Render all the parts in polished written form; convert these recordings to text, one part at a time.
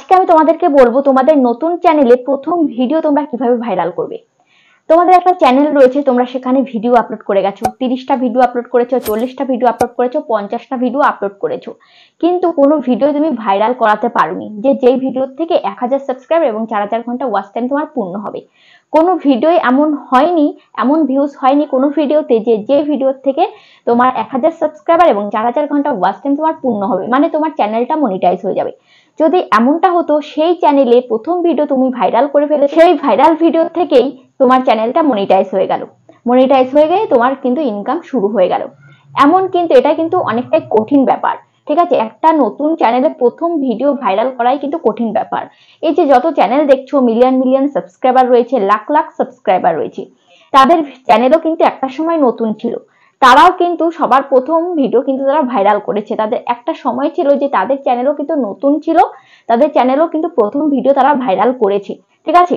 আজকে আমি তোমাদেরকে বলবো তোমাদের নতুন চ্যানেলে প্রথম ভিডিও তোমরা কিভাবে ভাইরাল করবে। তোমাদের একটা চ্যানেল রয়েছে, তোমরা সেখানে ভিডিও আপলোড করে গেছো, 30টা ভিডিও আপলোড করেছো, 40টা ভিডিও আপলোড করেছো, 50টা ভিডিও আপলোড করেছো, কিন্তু কোনো ভিডিও তুমি ভাইরাল করাতে পারোনি। যেই ভিডিও থেকে 1000 সাবস্ক্রাইবার এবং 4000 ঘন্টা ওয়াচ টাইম তোমার পূর্ণ হবে। কোনো ভিডিও এমন হয়নি, এমন ভিউজ হয়নি কোনো ভিডিওতে যে ভিডিও থেকে তোমার 1000 সাবস্ক্রাইবার এবং 4000 ঘন্টা ওয়াচ টাইম তোমার পূর্ণ হবে, মানে তোমার চ্যানেলটা মনিটাইজ হয়ে যাবে। যদি এমনটা হতো, সেই চ্যানেলে প্রথম ভিডিও তুমি ভাইরাল করে ফেলে, সেই ভাইরাল ভিডিও থেকেই তোমার চ্যানেলটা মনিটাইজ হয়ে গেল, মনিটাইজ হয়ে গিয়ে তোমার কিন্তু ইনকাম শুরু হয়ে গেল। এমন কিন্তু এটা কিন্তু অনেকটাই কঠিন ব্যাপার, ঠিক আছে। একটা নতুন চ্যানেলে প্রথম ভিডিও ভাইরাল করাই কিন্তু কঠিন ব্যাপার। এই যে যত চ্যানেল দেখছো, মিলিয়ন মিলিয়ন সাবস্ক্রাইবার রয়েছে, লাখ লাখ সাবস্ক্রাইবার রয়েছে, তাদের চ্যানেলও কিন্তু একটা সময় নতুন ছিল, তারাও কিন্তু সবার প্রথম ভিডিও কিন্তু তারা ভাইরাল করেছে। তাদের একটা সময় ছিল যে তাদের চ্যানেলও কিন্তু নতুন ছিল, তাদের চ্যানেলও কিন্তু প্রথম ভিডিও তারা ভাইরাল করেছে, ঠিক আছে।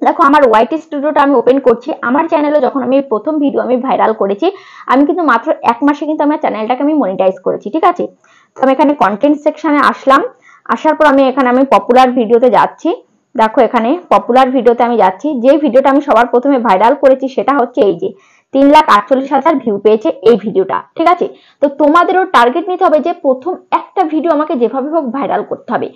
দেখো, আমার ওয়াইটি স্টুডিওটা আমি ওপেন করছি। আমার চ্যানেলে যখন আমি প্রথম ভিডিও আমি ভাইরাল করেছি, আমি কিন্তু মাত্র 1 মাসে কিন্তু আমার চ্যানেলটাকে আমি মনিটাইজ করেছি, ঠিক আছে। তো আমি এখানে কন্টেন্ট সেকশনে আসলাম, আসার পর আমি পপুলার ভিডিওতে যাচ্ছি। দেখো, এখানে পপুলার ভিডিওতে আমি যাচ্ছি। যে ভিডিওটা আমি সবার প্রথমে ভাইরাল করেছি সেটা হচ্ছে এই যে 3,48,000 ভিউ পেয়েছে এই ভিডিওটা, ঠিক আছে। তো তোমাদেরও টার্গেট নিতে হবে যে প্রথম একটা ভিডিও আমাকে যেভাবে হোক ভাইরাল করতে হবে।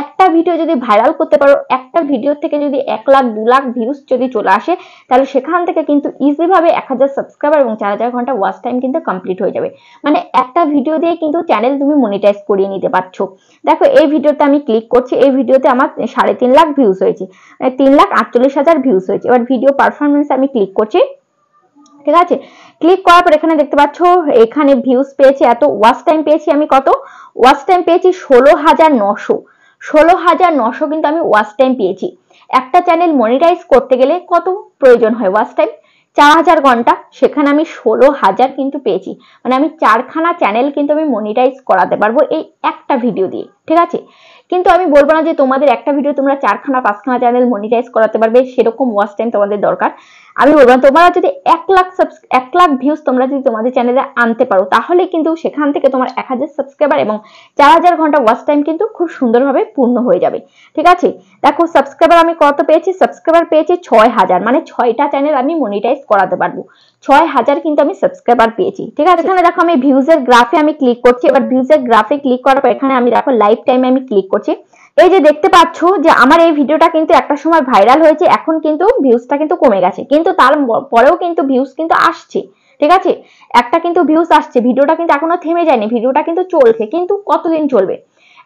একটা ভিডিও যদি ভাইরাল করতে পারো, একটা ভিডিও থেকে যদি 1 লাখ 2 লাখ ভিউজ যদি চলে আসে, তাহলে সেখান থেকে কিন্তু ইজি ভাবে 1000 সাবস্ক্রাইবার এবং 4000 ঘন্টা ওয়াচ টাইম কিন্তু কমপ্লিট হয়ে যাবে। মানে একটা ভিডিও দিয়ে কিন্তু চ্যানেল তুমি মনিটাইজ করিয়ে নিতে পারছো। দেখো, এই ভিডিওতে আমি ক্লিক করছি, এই ভিডিওতে আমার 3.5 লাখ ভিউজ হয়েছে, মানে 3,48,000 ভিউজ হয়েছে। এবার ভিডিও পারফরমেন্স আমি ক্লিক করছি, ঠিক আছে। ক্লিক করার পর এখানে দেখতে পাচ্ছ, এখানে ভিউজ পেয়েছি এত, ওয়াচ টাইম পেয়েছি আমি কত, ওয়াচ টাইম পেয়েছি 16,900। 16,900 কিন্তু আমি ওয়াচ টাইম পেয়েছি। একটা চ্যানেল মনিটাইজ করতে গেলে কত প্রয়োজন হয় ওয়াচ টাইম? 4000 ঘন্টা, সেখানে আমি 16,000 কিন্তু পেয়েছি। মানে আমি 4খানা চ্যানেল কিন্তু আমি মনিটাইজ করাতে পারবো এই একটা ভিডিও দিয়ে, ঠিক আছে। কিন্তু আমি বলবো না যে তোমাদের একটা ভিডিও তোমরা 4খানা 5খানা চ্যানেল মনিটাইজ করাতে পারবে, সেরকম ওয়াচ টাইম তোমাদের দরকার। আমি বলবো না, তোমরা যদি 1 লাখ ভিউজ তোমরা যদি তোমাদের চ্যানেলে আনতে পারো, তাহলে কিন্তু সেখান থেকে তোমার 1000 সাবস্ক্রাইবার এবং 4000 ঘন্টা ওয়াচ টাইম কিন্তু খুব সুন্দরভাবে পূর্ণ হয়ে যাবে, ঠিক আছে। দেখো, সাবস্ক্রাইবার আমি কত পেয়েছি, সাবস্ক্রাইবার পেয়েছি 6000, মানে 6টা চ্যানেল আমি মনিটাইজ করাতে পারবো। 6000 কিন্তু আমি সাবস্ক্রাইবার পেয়েছি, ঠিক আছে। এখানে দেখো, আমি ভিউজের গ্রাফে আমি ক্লিক করছি। এবার ভিউজের গ্রাফে ক্লিক করার পর এখানে আমি দেখো লাইফ টাইমে আমি ক্লিক করছি। এই যে দেখতে পাচ্ছ যে আমার এই ভিডিওটা কিন্তু একটা সময় ভাইরাল হয়েছে, এখন কিন্তু ভিউজটা কিন্তু কমে গেছে, কিন্তু তারপরেও কিন্তু ভিউজ কিন্তু আসছে, ঠিক আছে। একটা কিন্তু ভিউজ আসছে, ভিডিওটা কিন্তু এখনো থেমে যায়নি, ভিডিওটা কিন্তু চলছে। কিন্তু কতদিন চলবে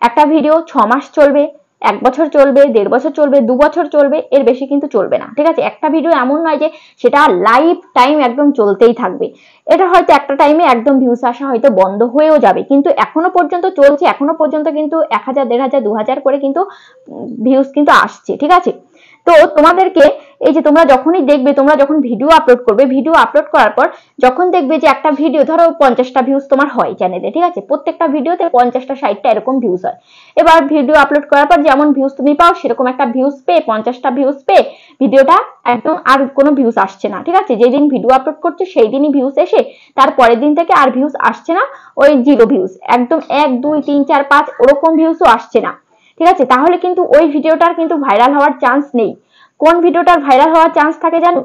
একটা ভিডিও? 6 মাস চলবে, 1 বছর চলবে, 1.5 বছর চলবে, 2 বছর চলবে, এর বেশি কিন্তু চলবে না, ঠিক আছে। একটা ভিডিও এমন নয় যে সেটা লাইফ টাইম একদম চলতেই থাকবে। এটা হয়তো একটা টাইমে একদম ভিউজ আসা হয়তো বন্ধ হয়েও যাবে, কিন্তু এখনো পর্যন্ত চলছে, এখনো পর্যন্ত কিন্তু 1000, 1500, 2000 করে কিন্তু ভিউজ কিন্তু আসছে, ঠিক আছে। তো তোমাদেরকে এই যে তোমরা যখনই দেখবে, তোমরা যখন ভিডিও আপলোড করবে, ভিডিও আপলোড করার পর যখন দেখবে যে একটা ভিডিও ধরো 50টা ভিউজ তোমার হয় চ্যানেলে, ঠিক আছে, প্রত্যেকটা ভিডিওতে 50টা 60টা এরকম ভিউজ হয়। এবার ভিডিও আপলোড করার পর যেমন ভিউজ তুমি পাও, সেরকম একটা ভিউজ পেয়ে 50টা ভিউজ পেয়ে ভিডিওটা একদম আর কোনো ভিউজ আসছে না, ঠিক আছে। যেদিন ভিডিও আপলোড করছে সেই দিনই ভিউজ এসে তার পরের দিন থেকে আর ভিউজ আসছে না, ওই 0 ভিউজ, একদম 1 2 3 4 5 ওরকম ভিউজও আসছে না, ঠিক আছে। তাহলে কিন্তু ওই ভিডিওটার কিন্তু ভাইরাল হওয়ার চান্স নেই। কোন ভিডিওটার ভাইরাল হওয়ার চান্স থাকে জানো?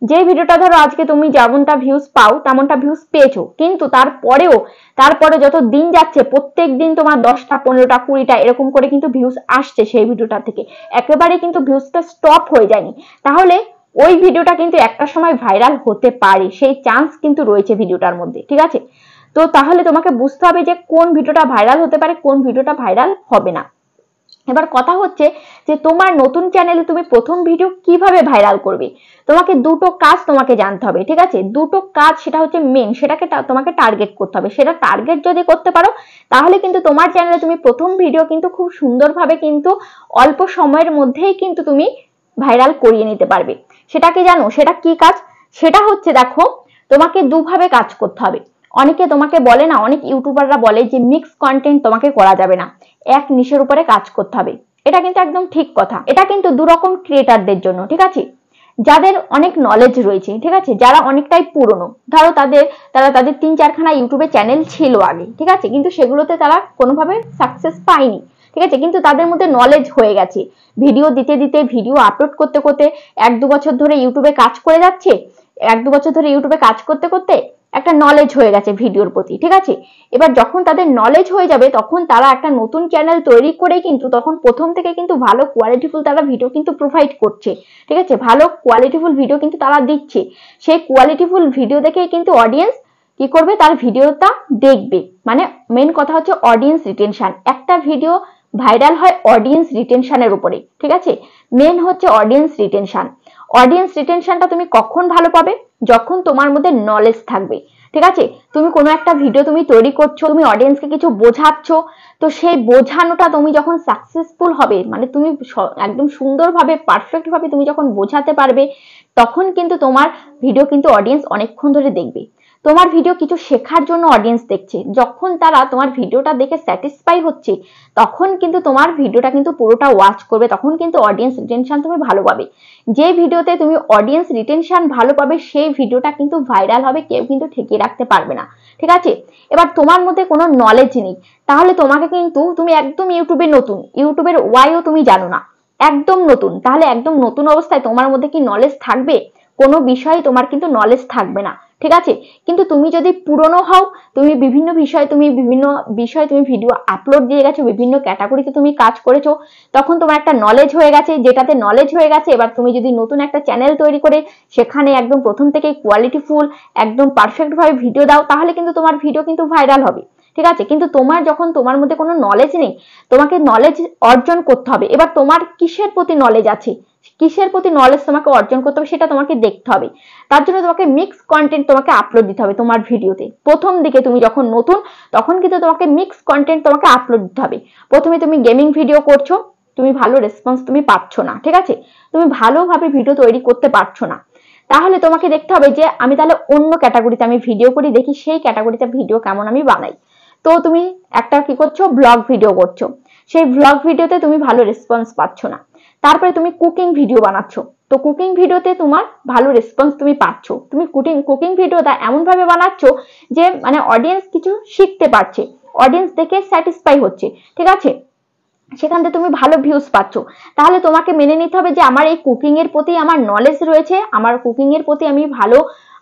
যে ভিডিওটা ধরো আজকে তুমি যেমনটা ভিউজ পাও তেমনটা ভিউজ পেয়েছো, কিন্তু তারপরে যত দিন যাচ্ছে প্রত্যেক দিন তোমার 10টা 15টা 20টা এরকম করে কিন্তু ভিউজ আসছে সেই ভিডিওটা থেকে, একেবারে কিন্তু ভিউজটা স্টপ হয়ে যায়নি, তাহলে ওই ভিডিওটা কিন্তু একটা সময় ভাইরাল হতে পারে, সেই চান্স কিন্তু রয়েছে ভিডিওটার মধ্যে, ঠিক আছে। তো তাহলে তোমাকে বুঝতে হবে যে কোন ভিডিওটা ভাইরাল হতে পারে, কোন ভিডিওটা ভাইরাল হবে না। এবার কথা হচ্ছে যে তোমার নতুন চ্যানেলে তুমি প্রথম ভিডিও কিভাবে ভাইরাল করবে। তোমাকে দুটো কাজ তোমাকে জানতে হবে, ঠিক আছে। দুটো কাজ, সেটা হচ্ছে মেন, সেটাকে তোমাকে টার্গেট করতে হবে। সেটা টার্গেট যদি করতে পারো, তাহলে কিন্তু তোমার চ্যানেলে তুমি প্রথম ভিডিও কিন্তু খুব সুন্দরভাবে কিন্তু অল্প সময়ের মধ্যেই কিন্তু তুমি ভাইরাল করিয়ে নিতে পারবে। সেটা কি জানো? সেটা কি কাজ? সেটা হচ্ছে, দেখো, তোমাকে দুভাবে কাজ করতে হবে। অনেকে তোমাকে বলে না, অনেক ইউটিউবাররা বলে যে মিক্স কন্টেন্ট তোমাকে করা যাবে না, এক নিশের উপরে কাজ করতে হবে। এটা কিন্তু একদম ঠিক কথা। এটা কিন্তু দুরকম ক্রিয়েটারদের জন্য, ঠিক আছে। যাদের অনেক নলেজ রয়েছে, ঠিক আছে, যারা অনেকটাই পুরনো, ধরো তারা তাদের 3-4খানা ইউটিউবে চ্যানেল ছিল আগে, ঠিক আছে, কিন্তু সেগুলোতে তারা কোনোভাবে সাকসেস পায়নি, ঠিক আছে, কিন্তু তাদের মধ্যে নলেজ হয়ে গেছে, ভিডিও দিতে দিতে, ভিডিও আপলোড করতে করতে 1-2 বছর ধরে ইউটিউবে কাজ করে যাচ্ছে, 1-2 বছর ধরে ইউটিউবে কাজ করতে করতে একটা নলেজ হয়ে গেছে ভিডিওর প্রতি। ঠিক আছে, এবার যখন তাদের নলেজ হয়ে যাবে তখন তারা একটা নতুন চ্যানেল তৈরি করে কিন্তু তখন প্রথম থেকে কিন্তু ভালো কোয়ালিটিফুল তারা ভিডিও কিন্তু প্রোভাইড করছে। ঠিক আছে, ভালো কোয়ালিটিফুল ভিডিও কিন্তু তারা দিচ্ছে, সেই কোয়ালিটিফুল ভিডিও দেখে কিন্তু অডিয়েন্স কি করবে, তার ভিডিওটা দেখবে। মানে মেন কথা হচ্ছে অডিয়েন্স রিটেনশন। একটা ভিডিও ভাইরাল হয় অডিয়েন্স রিটেনশনের উপরে। ঠিক আছে, মেন হচ্ছে অডিয়েন্স রিটেনশন। অডিয়েন্স রিটেনশনটা তুমি কখন ভালো পাবে, যখন তোমার মধ্যে নলেজ থাকবে। ঠিক আছে, তুমি কোনো একটা ভিডিও তুমি তৈরি করছো, তুমি অডিয়েন্সকে কিছু বোঝাচ্ছ, তো সেই বোঝানোটা তুমি যখন সাকসেসফুল হবে, মানে তুমি একদম সুন্দরভাবে পারফেক্ট ভাবে তুমি যখন বোঝাতে পারবে, তখন কিন্তু তোমার ভিডিও কিন্তু অডিয়েন্স অনেকক্ষণ ধরে দেখবে। তোমার ভিডিও কিছু শেখার জন্য অডিয়েন্স দেখছে, যখন তারা তোমার ভিডিওটা দেখে স্যাটিসফাই হচ্ছে তখন কিন্তু তোমার ভিডিওটা কিন্তু পুরোটা ওয়াচ করবে, তখন কিন্তু অডিয়েন্স রিটেনশন তুমি ভালো পাবে। যে ভিডিওতে তুমি অডিয়েন্স রিটেনশন ভালো পাবে সেই ভিডিওটা কিন্তু ভাইরাল হবে, কেউ কিন্তু ঠেকিয়ে রাখতে পারবে না। ঠিক আছে, এবার তোমার মধ্যে কোনো নলেজ নেই, তাহলে তোমাকে কিন্তু, তুমি একদম ইউটিউবে নতুন, ইউটিউবের ওয়াইও তুমি জানো না, একদম নতুন, তাহলে একদম নতুন অবস্থায় তোমার মধ্যে কি নলেজ থাকবে? কোনো বিষয়ে তোমার কিন্তু নলেজ থাকবে না। ঠিক আছে, কিন্তু তুমি যদি পুরনো হও, তুমি বিভিন্ন বিষয়ে তুমি ভিডিও আপলোড দিয়ে গেছো, বিভিন্ন ক্যাটাগরিতে তুমি কাজ করেছো, তখন তোমার একটা নলেজ হয়ে গেছে, যেটাতে নলেজ হয়ে গেছে, এবার তুমি যদি নতুন একটা চ্যানেল তৈরি করে সেখানে একদম প্রথম থেকে কোয়ালিটিফুল একদম পারফেক্ট ভাবে ভিডিও দাও, তাহলে কিন্তু তোমার ভিডিও কিন্তু ভাইরাল হবে। ঠিক আছে, কিন্তু তোমার যখন তোমার মধ্যে কোনো নলেজ নেই, তোমাকে নলেজ অর্জন করতে হবে। এবার তোমার কিসের প্রতি নলেজ আছে, কিসের প্রতি নলেজ তোমাকে অর্জন করতে হবে সেটা তোমাকে দেখতে হবে। তার জন্য তোমাকে মিক্স কন্টেন্ট তোমাকে আপলোড দিতে হবে তোমার ভিডিওতে। প্রথম দিকে তুমি যখন নতুন, তখন কিন্তু তোমাকে মিক্স কন্টেন্ট তোমাকে আপলোড দিতে হবে। প্রথমে তুমি গেমিং ভিডিও করছো, তুমি ভালো রেসপন্স তুমি পাচ্ছ না, ঠিক আছে, তুমি ভালোভাবে ভিডিও তৈরি করতে পারছো না, তাহলে তোমাকে দেখতে হবে যে আমি তাহলে অন্য ক্যাটাগরিতে আমি ভিডিও করি, দেখি সেই ক্যাটাগরিতে ভিডিও কেমন আমি বানাই। তো তুমি একটা কি করছো, ব্লগ ভিডিও করছো, সেই ব্লগ ভিডিওতে তুমি ভালো রেসপন্স পাচ্ছ না, তারপরে তুমি কুকিং ভিডিও বানাচ্ছ, তো কুকিং ভিডিওতে তোমার ভালো রেসপন্স তুমি পাচ্ছ, তুমি কুকিং ভিডিওটা এমন ভাবে বানাচ্ছ যে মানে অডিয়েন্স কিছু শিখতে পারছে, অডিয়েন্স দেখে স্যাটিসফাই হচ্ছে। ঠিক আছে, সেখান থেকে তুমি ভালো ভিউজ পাচ্ছ, তাহলে তোমাকে মেনে নিতে হবে যে আমার এই কুকিং এর প্রতি আমার নলেজ রয়েছে, আমার কুকিং এর প্রতি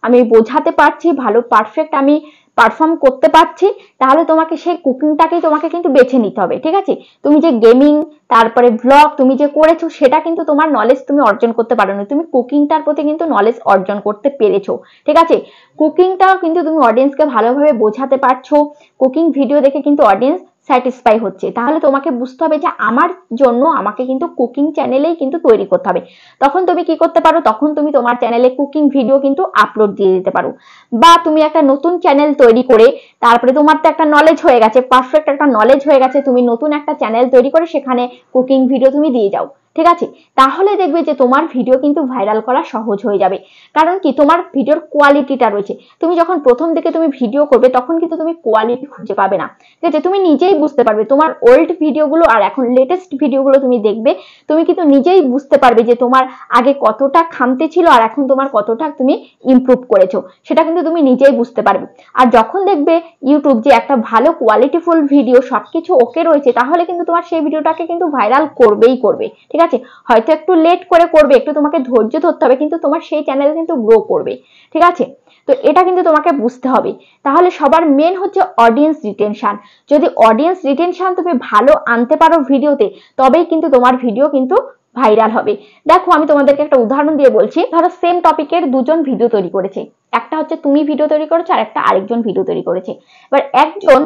আমি বোঝাতে পারছি, ভালো পারফেক্ট আমি পারফর্ম করতে পারছি, তাহলে তোমাকে সেই কুকিংটাকেই তোমাকে কিন্তু বেছে নিতে হবে। ঠিক আছে, তুমি যে গেমিং তারপরে ব্লগ তুমি যে করেছো সেটা কিন্তু তোমার নলেজ তুমি অর্জন করতে পারোনি, তুমি কুকিংটার প্রতি কিন্তু নলেজ অর্জন করতে পেরেছো। ঠিক আছে, কুকিংটাও কিন্তু তুমি অডিয়েন্সকে ভালোভাবে বোঝাতে পারছো, কুকিং ভিডিও দেখে কিন্তু অডিয়েন্স স্যাটিসফাই হচ্ছে, তাহলে তোমাকে বুঝতে হবে যে আমার জন্য আমাকে কিন্তু কুকিং চ্যানেলেই কিন্তু তৈরি করতে হবে। তখন তুমি কি করতে পারো, তখন তুমি তোমার চ্যানেলে কুকিং ভিডিও কিন্তু আপলোড দিয়ে দিতে পারো, বা তুমি একটা নতুন চ্যানেল তৈরি করে, তারপরে তোমার তো একটা নলেজ হয়ে গেছে, পারফেক্ট একটা নলেজ হয়ে গেছে, তুমি নতুন একটা চ্যানেল তৈরি করে সেখানে কুকিং ভিডিও তুমি দিয়ে যাও। ঠিক আছে, তাহলে দেখবে যে তোমার ভিডিও কিন্তু ভাইরাল করা সহজ হয়ে যাবে, কারণ কি তোমার ভিডিওর কোয়ালিটিটা রয়েছে। তুমি যখন প্রথম দিকে তুমি ভিডিও করবে তখন কিন্তু তুমি কোয়ালিটি খুঁজে পাবে না। ঠিক আছে, তুমি নিজেই বুঝতে পারবে, তোমার ওল্ড ভিডিওগুলো আর এখন লেটেস্ট ভিডিওগুলো তুমি দেখবে, তুমি কিন্তু নিজেই বুঝতে পারবে যে তোমার আগে কতটা খামতি ছিল আর এখন তোমার কতটা তুমি ইমপ্রুভ করেছো, সেটা কিন্তু তুমি নিজেই বুঝতে পারবে। আর যখন দেখবে ইউটিউব যে একটা ভালো কোয়ালিটিফুল ভিডিও সবকিছু ওকে রয়েছে, তাহলে কিন্তু তোমার সেই ভিডিওটাকে কিন্তু ভাইরাল করবেই করবে। ঠিক আছে, হয়তো একটু লেট করে করবে, একটু তোমাকে ধৈর্য ধরতে হবে, কিন্তু তোমার সেই চ্যানেল কিন্তু গ্রো করবে। ঠিক আছে, তো এটা কিন্তু তোমাকে বুঝতে হবে। তাহলে সবার মেন হচ্ছে অডিয়েন্স রিটেনশন। যদি অডিয়েন্স রিটেনশন তুমি ভালো আনতে পারো ভিডিওতে, তবেই কিন্তু তোমার ভিডিও কিন্তু ভাইরাল হবে। দেখো আমি তোমাদেরকে একটা উদাহরণ দিয়ে বলছি, ধরো সেম টপিকের দুজন ভিডিও তৈরি করেছে, একটা হচ্ছে তুমি ভিডিও তৈরি করেছো আর একটা আরেকজন ভিডিও তৈরি করেছে। এবার একজন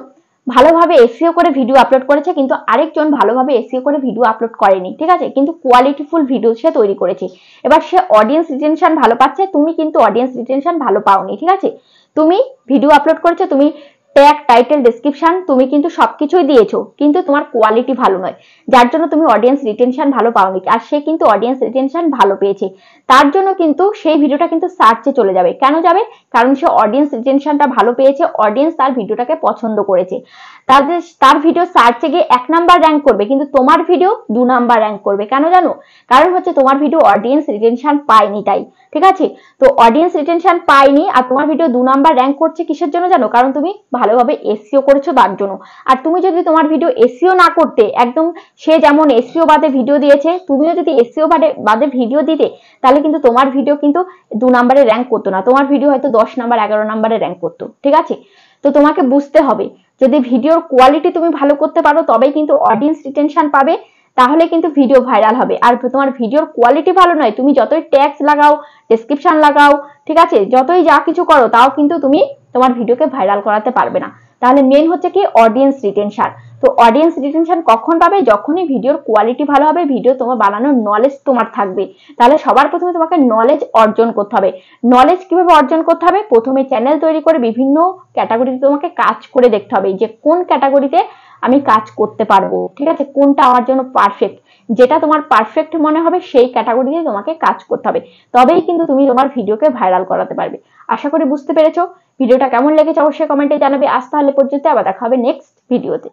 ভালোভাবে এসইও করে ভিডিও আপলোড করেছে, কিন্তু আরেকজন ভালোভাবে এসইও করে ভিডিও আপলোড করেনি। ঠিক আছে, কিন্তু কোয়ালিটিফুল ভিডিও সে তৈরি করেছে, এবার সে অডিয়েন্স রিটেনশন ভালো পাচ্ছে, তুমি কিন্তু অডিয়েন্স রিটেনশন ভালো পাওনি। ঠিক আছে, তুমি ভিডিও আপলোড করেছো, তুমি ট্যাগ টাইটেল ডেসক্রিপশন তুমি কিন্তু সবকিছুই দিয়েছো, কিন্তু তোমার কোয়ালিটি ভালো নয়, যার জন্য তুমি অডিয়েন্স রিটেনশন ভালো পাওনি। আর সে কিন্তু অডিয়েন্স রিটেনশন ভালো পেয়েছে, তার জন্য কিন্তু সেই ভিডিওটা কিন্তু সার্চে চলে যাবে। কেন যাবে? কারণ সে অডিয়েন্স রিটেনশনটা ভালো পেয়েছে, অডিয়েন্স তার ভিডিওটাকে পছন্দ করেছে, তার ভিডিও সার্চে গিয়ে 1 নাম্বার র্যাঙ্ক করবে, কিন্তু তোমার ভিডিও 2 নাম্বার র্যাঙ্ক করবে। কেন জানো? কারণ হচ্ছে তোমার ভিডিও অডিয়েন্স রিটেনশন পায়নি তাই। ঠিক আছে, তো অডিয়েন্স রিটেনশন পায়নি আর তোমার ভিডিও 2 নাম্বার র্যাঙ্ক করছে কিসের জন্য জানো? কারণ তুমি ভালোভাবে এসইও করেছো তার জন্য। আর তুমি যদি তোমার ভিডিও এসইও না করতে, একদম সে যেমন এসইও বাদে ভিডিও দিয়েছে, তুমিও যদি এসইও বাদে ভিডিও দিতে, তাহলে কিন্তু তোমার ভিডিও কিন্তু 2 নম্বরে র্যাঙ্ক করতো না, তোমার ভিডিও হয়তো 10 নাম্বার 11 নম্বরে র্যাঙ্ক করতো। ঠিক আছে, তো তোমাকে বুঝতে হবে যদি ভিডিওর কোয়ালিটি তুমি ভালো করতে পারো তবেই কিন্তু অডিয়েন্স রিটেনশন পাবে, তাহলে কিন্তু ভিডিও ভাইরাল হবে। আর তোমার ভিডিওর কোয়ালিটি ভালো নয়, তুমি যতই ট্যাগস লাগাও, ডেসক্রিপশন লাগাও, ঠিক আছে, যতই যা কিছু করো, তাও কিন্তু তুমি তোমার ভিডিওকে ভাইরাল করাতে পারবে না। তাহলে মেন হচ্ছে কি অডিয়েন্স রিটেনশন। তো অডিয়েন্স রিটেনশন কখন পাবে? যখনই ভিডিওর কোয়ালিটি ভালো হবে, ভিডিও তোমার বানানোর নলেজ তোমার থাকবে। তাহলে সবার প্রথমে তোমাকে নলেজ অর্জন করতে হবে। নলেজ কিভাবে অর্জন করতে হবে? প্রথমে চ্যানেল তৈরি করে বিভিন্ন ক্যাটাগরিতে তোমাকে কাজ করে দেখতে হবে যে কোন ক্যাটাগরিতে আমি কাজ করতে পারবো, ঠিক আছে, কোনটা আমার জন্য পারফেক্ট। যেটা তোমার পারফেক্ট মনে হবে সেই ক্যাটাগরিতে তোমাকে কাজ করতে হবে, তবেই কিন্তু তুমি তোমার ভিডিওকে ভাইরাল করাতে পারবে। আশা করি বুঝতে পেরেছো। ভিডিওটা কেমন লেগেছে অবশ্যই কমেন্টে জানাবে। আজ তাহলে পর্যন্ত, আবার দেখা হবে নেক্সট ভিডিওতে।